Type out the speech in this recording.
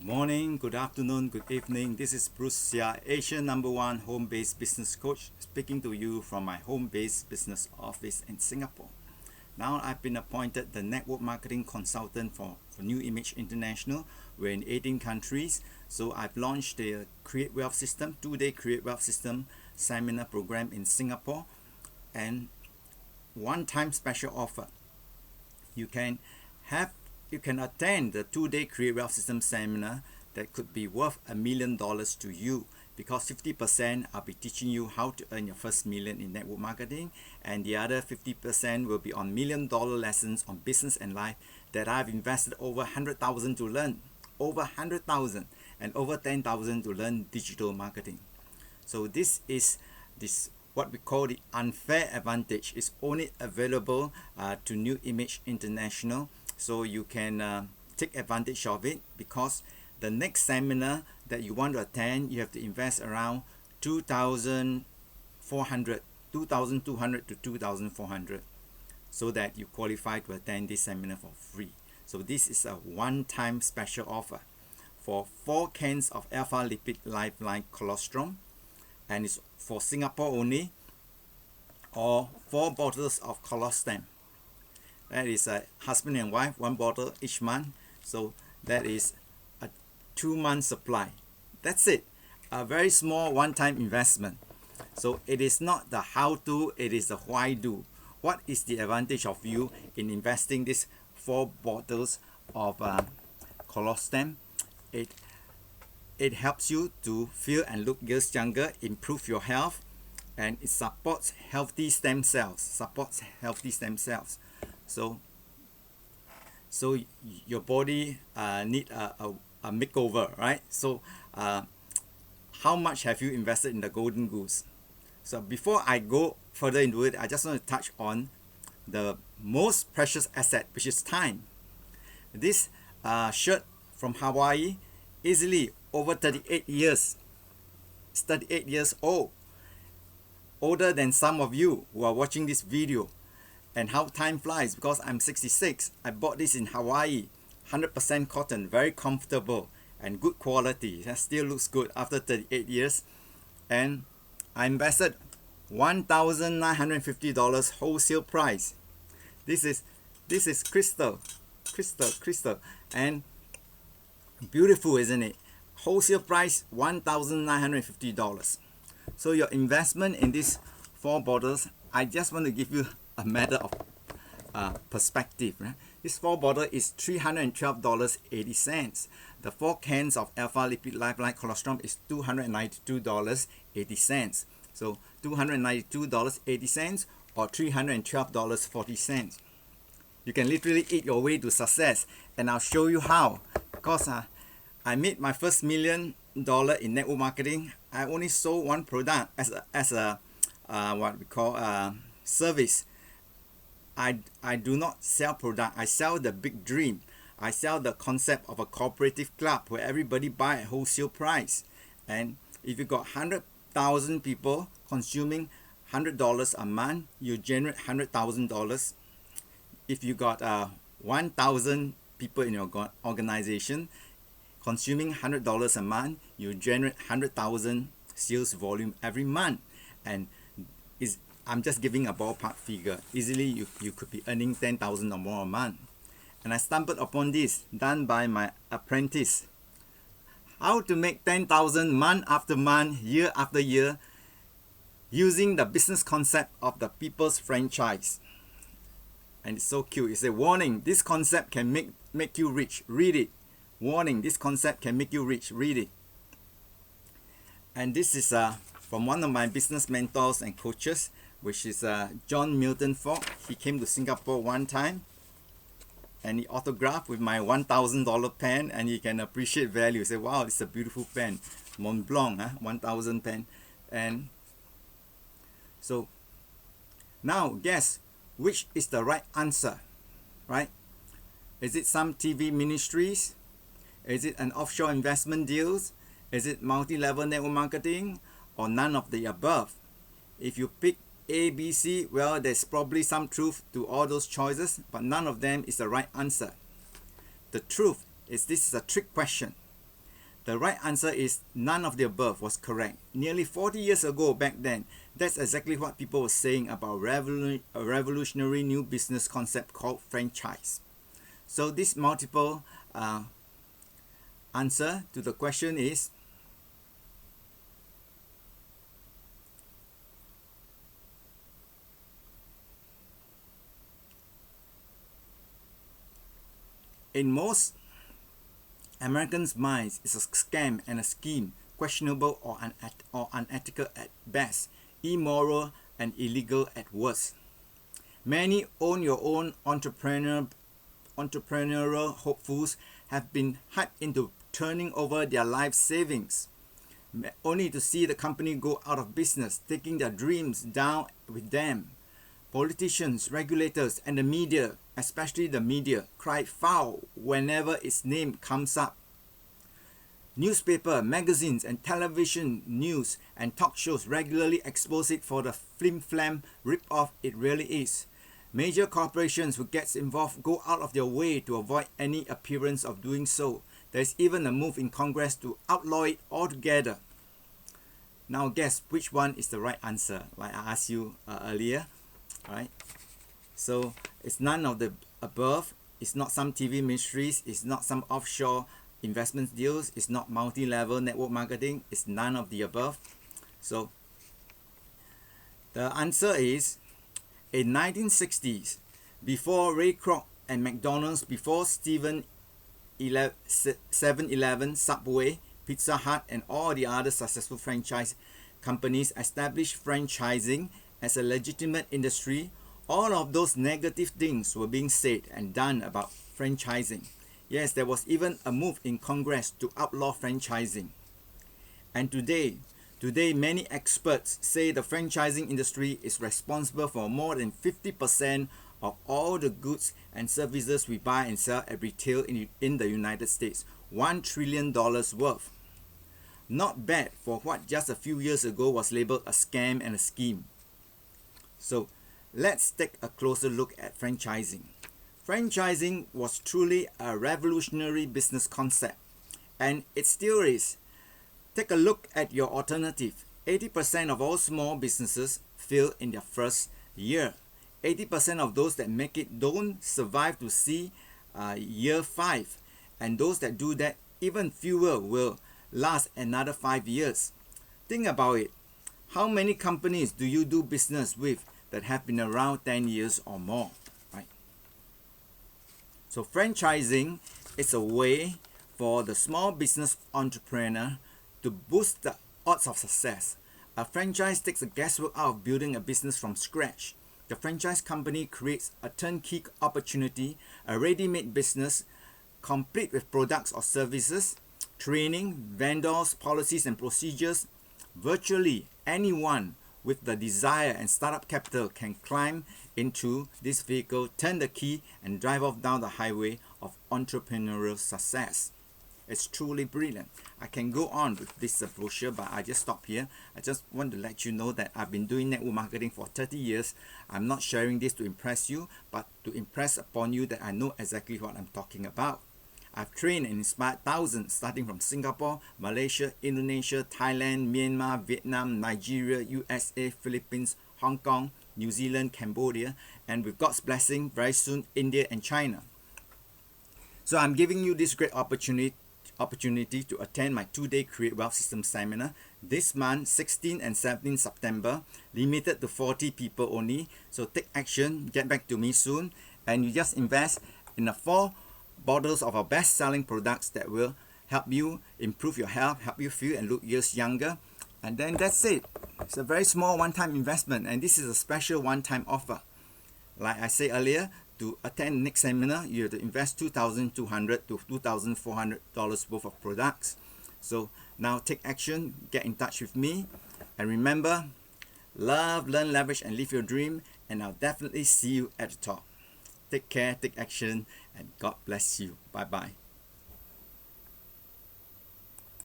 Good morning, good afternoon, good evening. This is Bruce Sia, Asian #1 home-based business coach, speaking to you from my home-based business office in Singapore. Now I've been appointed the network marketing consultant for New Image International. We're in 18 countries. So I've launched the Create Wealth System, 2-day Create Wealth System seminar program in Singapore, and one-time special offer. You can attend the 2-day Create Wealth System seminar that could be worth $1 million to you, because 50% I'll be teaching you how to earn your first million in network marketing, and the other 50% will be on $1 million lessons on business and life that I've invested over 100,000 to learn, over 100,000, and over 10,000 to learn digital marketing. So this what we call the unfair advantage is only available to New Image International. So you can take advantage of it, because the next seminar that you want to attend, you have to invest around $2,200 to $2,400 so that you qualify to attend this seminar for free. So this is a one-time special offer for 4 cans of Alpha Lipid Lifeline Colostrum, and it's for Singapore only, or 4 bottles of Colostem. That is a husband and wife, 1 bottle each month. So that is a 2-month supply. That's it. A very small one-time investment. So it is not the how-to, it is the why-do. What is the advantage of you in investing these 4 bottles of Colostem? It helps you to feel and look years younger, improve your health, and it supports healthy stem cells. So your body need a makeover, right? So how much have you invested in the golden goose? So before I go further into it, I just want to touch on the most precious asset, which is time. This shirt from Hawaii, easily over 38 years. It's 38 years old. Older than some of you who are watching this video. And how time flies, because I'm 66. I bought this in Hawaii, 100% cotton, very comfortable and good quality. It still looks good after 38 years. And I invested $1,950 wholesale price. This is crystal, and beautiful, isn't it? Wholesale price $1,950. So your investment in these 4 bottles, I just want to give you a matter of perspective. Right? This 4 bottle is $312.80. The 4 cans of Alpha Lipid Lifeline Colostrum is $292.80. So $292.80 or $312.40. You can literally eat your way to success, and I'll show you how. Because I made my first $1 million in network marketing. I only sold 1 product as a what we call service. I do not sell product. I sell the big dream. I sell the concept of a cooperative club where everybody buy at wholesale price. And if you got 100,000 people consuming $100 a month, you generate $100,000. If you got 1,000 people in your organization consuming $100 a month, you generate 100,000 sales volume every month. And I'm just giving a ballpark figure. Easily you could be earning 10,000 or more a month. And I stumbled upon this, done by my apprentice. How to make 10,000 month after month, year after year, using the business concept of the people's franchise. And it's so cute. It's a warning, this concept can make you rich. Read it. Warning, this concept can make you rich. Read it. And this is from one of my business mentors and coaches, which is John Milton Fogg. He came to Singapore one time, and he autographed with my $1,000 pen, and you can appreciate value. You say, wow, it's a beautiful pen. Mont Blanc, 1,000 pen. And so now guess which is the right answer, right? Is it some TV ministries? Is it an offshore investment deals? Is it multi-level network marketing, or none of the above? If you pick A, B, C, well, there's probably some truth to all those choices, but none of them is the right answer. The truth is, this is a trick question. The right answer is none of the above was correct. Nearly 40 years ago back then, that's exactly what people were saying about a revolutionary new business concept called franchise. So this multiple answer to the question is in most Americans' minds, it's a scam and a scheme, questionable or unethical at best, immoral and illegal at worst. Many own your own entrepreneurial hopefuls have been hyped into turning over their life savings, only to see the company go out of business, taking their dreams down with them. Politicians, regulators, and the media, especially the media, cry foul whenever its name comes up. Newspaper, magazines, and television news and talk shows regularly expose it for the flim-flam rip-off it really is. Major corporations who gets involved go out of their way to avoid any appearance of doing so. There is even a move in Congress to outlaw it altogether. Now guess which one is the right answer, like I asked you earlier. Right? So it's none of the above. It's not some TV mysteries. It's not some offshore investment deals. It's not multi-level network marketing. It's none of the above. So the answer is in 1960s, before Ray Kroc and McDonald's, before 7-Eleven, Subway, Pizza Hut, and all the other successful franchise companies established franchising as a legitimate industry, all of those negative things were being said and done about franchising. Yes, there was even a move in Congress to outlaw franchising. And today many experts say the franchising industry is responsible for more than 50% of all the goods and services we buy and sell at retail in the United States. $1 trillion worth. Not bad for what just a few years ago was labeled a scam and a scheme. So let's take a closer look at franchising. Franchising was truly a revolutionary business concept, and it still is. Take a look at your alternative. 80% of all small businesses fail in their first year. 80% of those that make it don't survive to see year 5. And those that do that, even fewer will last another 5 years. Think about it. How many companies do you do business with that have been around 10 years or more, right? So franchising is a way for the small business entrepreneur to boost the odds of success. A franchise takes the guesswork out of building a business from scratch. The franchise company creates a turnkey opportunity, a ready-made business, complete with products or services, training, vendors, policies and procedures. Virtually anyone with the desire and startup capital can climb into this vehicle, turn the key, and drive off down the highway of entrepreneurial success. It's truly brilliant. I can go on with this brochure, but I just stop here. I just want to let you know that I've been doing network marketing for 30 years. I'm not sharing this to impress you, but to impress upon you that I know exactly what I'm talking about. I've trained and inspired thousands, starting from Singapore, Malaysia, Indonesia, Thailand, Myanmar, Vietnam, Nigeria, USA, Philippines, Hong Kong, New Zealand, Cambodia, and with God's blessing, very soon, India and China. So I'm giving you this great opportunity to attend my 2-day Create Wealth System seminar this month, 16 and 17 September, limited to 40 people only. So take action, get back to me soon, and you just invest in the 4 bottles of our best-selling products that will help you improve your health, help you feel and look years younger. And then that's it. It's a very small one-time investment, and this is a special one-time offer. Like I said earlier, to attend the next seminar, you have to invest $2,200 to $2,400 worth of products. So now take action, get in touch with me, and remember, love, learn, leverage, and live your dream, and I'll definitely see you at the top. Take care, take action, and God bless you. Bye-bye.